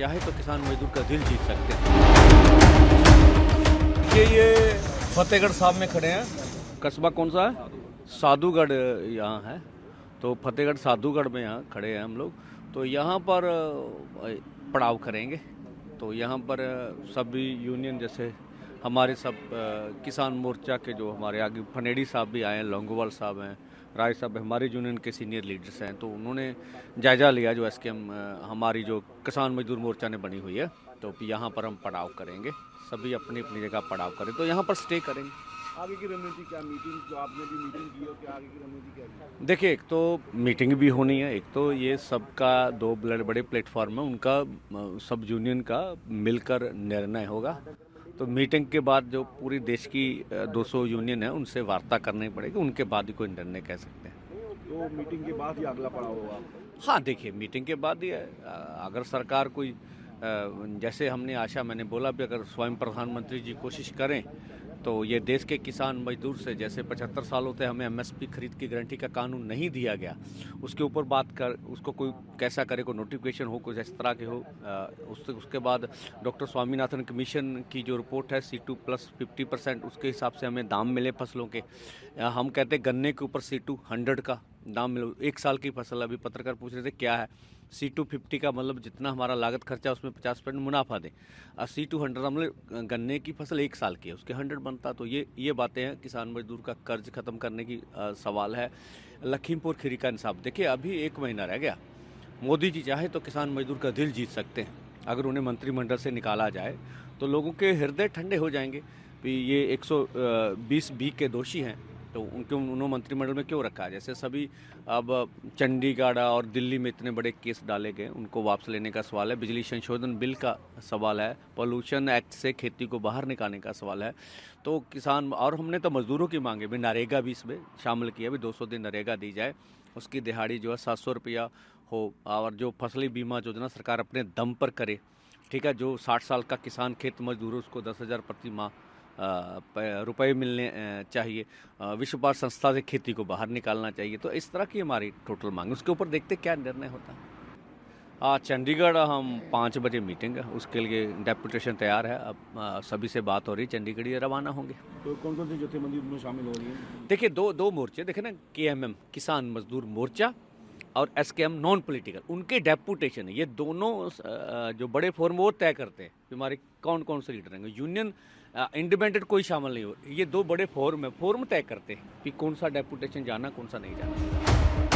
चाहे तो किसान मजदूर का दिल जीत सकते हैं। ये फतेहगढ़ साहब में खड़े हैं। कस्बा कौन सा है? साधुगढ़ यहाँ है। तो फतेहगढ़ साधुगढ़ में यहाँ खड़े हैं हम लोग। तो यहाँ पर पड़ाव करेंगे। तो यहाँ पर सभी यूनियन जैसे हमारे सब किसान मोर्चा के जो हमारे आगे फनेडी साहब भी आए हैं, लौंगोवाल साहब हैं, राय साहब हमारे यूनियन के सीनियर लीडर्स हैं। तो उन्होंने जायजा लिया जो एसकेएम हमारी जो किसान मजदूर मोर्चा ने बनी हुई है। तो यहाँ पर हम पड़ाव करेंगे, सभी अपनी अपनी जगह पड़ाव करें, तो यहाँ पर स्टे करेंगे। आगे की रणनीति क्या? मीटिंग जो आपने भी मीटिंग की हो, क्या आगे की रणनीति क्या है? देखिए, एक तो मीटिंग भी होनी है, एक तो ये सबका दो बड़े प्लेटफॉर्म है, उनका सब यूनियन का मिलकर निर्णय होगा। तो मीटिंग के बाद जो पूरी देश की 200 यूनियन है उनसे वार्ता करनी पड़ेगी, उनके बाद ही कोई निर्णय कह सकते हैं। तो मीटिंग के बाद ही अगला पड़ाव होगा? हाँ, देखिए, मीटिंग के बाद ही अगर सरकार कोई जैसे हमने आशा, मैंने बोला भी, अगर स्वयं प्रधानमंत्री जी कोशिश करें तो ये देश के किसान मजदूर से, जैसे 75 सालों से हमें एमएसपी खरीद की गारंटी का कानून नहीं दिया गया, उसके ऊपर बात कर, उसको कोई कैसा करे, कोई नोटिफिकेशन हो, कुछ इस तरह के हो। उसके बाद डॉक्टर स्वामीनाथन कमीशन की जो रिपोर्ट है C2 प्लस 50%, उसके हिसाब से हमें दाम मिले फसलों के। हम कहते हैं गन्ने के ऊपर C2 100 का दाम मिले। 1 साल की फसल, अभी पत्रकार पूछ रहे थे क्या है, C2 50 का मतलब जितना हमारा लागत खर्चा उसमें 50% मुनाफा दें। C2 100 मतलब गन्ने की फसल 1 साल की है, उसके 100 बनता। तो ये बातें हैं। किसान मजदूर का कर्ज खत्म करने की सवाल है। लखीमपुर खीरी का इंसाफ, देखिए अभी 1 महीना रह गया। मोदी जी चाहे तो किसान मजदूर का दिल जीत सकते हैं। अगर उन्हें मंत्रिमंडल से निकाला जाए तो लोगों के हृदय ठंडे हो जाएंगे कि ये 120B के दोषी हैं, तो उन्होंने मंत्रिमंडल में क्यों रखा है। जैसे सभी अब चंडीगढ़ और दिल्ली में इतने बड़े केस डाले गए, उनको वापस लेने का सवाल है। बिजली संशोधन बिल का सवाल है। पॉल्यूशन एक्ट से खेती को बाहर निकालने का सवाल है। तो किसान, और हमने तो मजदूरों की मांगे भी, नरेगा भी इसमें शामिल किया भी, 200 दिन नरेगा दी जाए, उसकी दिहाड़ी जो है 700 रुपया हो, और जो फसली बीमा योजना सरकार अपने दम पर करे, ठीक है। जो 60 साल का किसान खेत मजदूर है उसको 10,000 प्रति माह रुपए मिलने चाहिए। विश्व व्यापार संस्था से खेती को बाहर निकालना चाहिए। तो इस तरह की हमारी टोटल मांग, उसके ऊपर देखते क्या निर्णय होता है। चंडीगढ़ हम 5 बजे मीटिंग है, उसके लिए डेपुटेशन तैयार है। अब सभी से बात हो रही, चंडीगढ़ ये रवाना होंगे। तो कौन कौन सी जथेबंदी में शामिल हो रही है? देखिए, दो मोर्चे देखे ना, KMM किसान मजदूर मोर्चा और SKM नॉन पॉलिटिकल, उनके डेपुटेशन है। ये दोनों जो बड़े फोरम वो तय करते हैं कि हमारे कौन कौन से लीडर रहेंगे। यूनियन इंडिपेंडेंट कोई शामिल नहीं हो। ये 2 बड़े फोरम है, फोरम तय करते हैं कि कौन सा डेपुटेशन जाना, कौन सा नहीं जाना।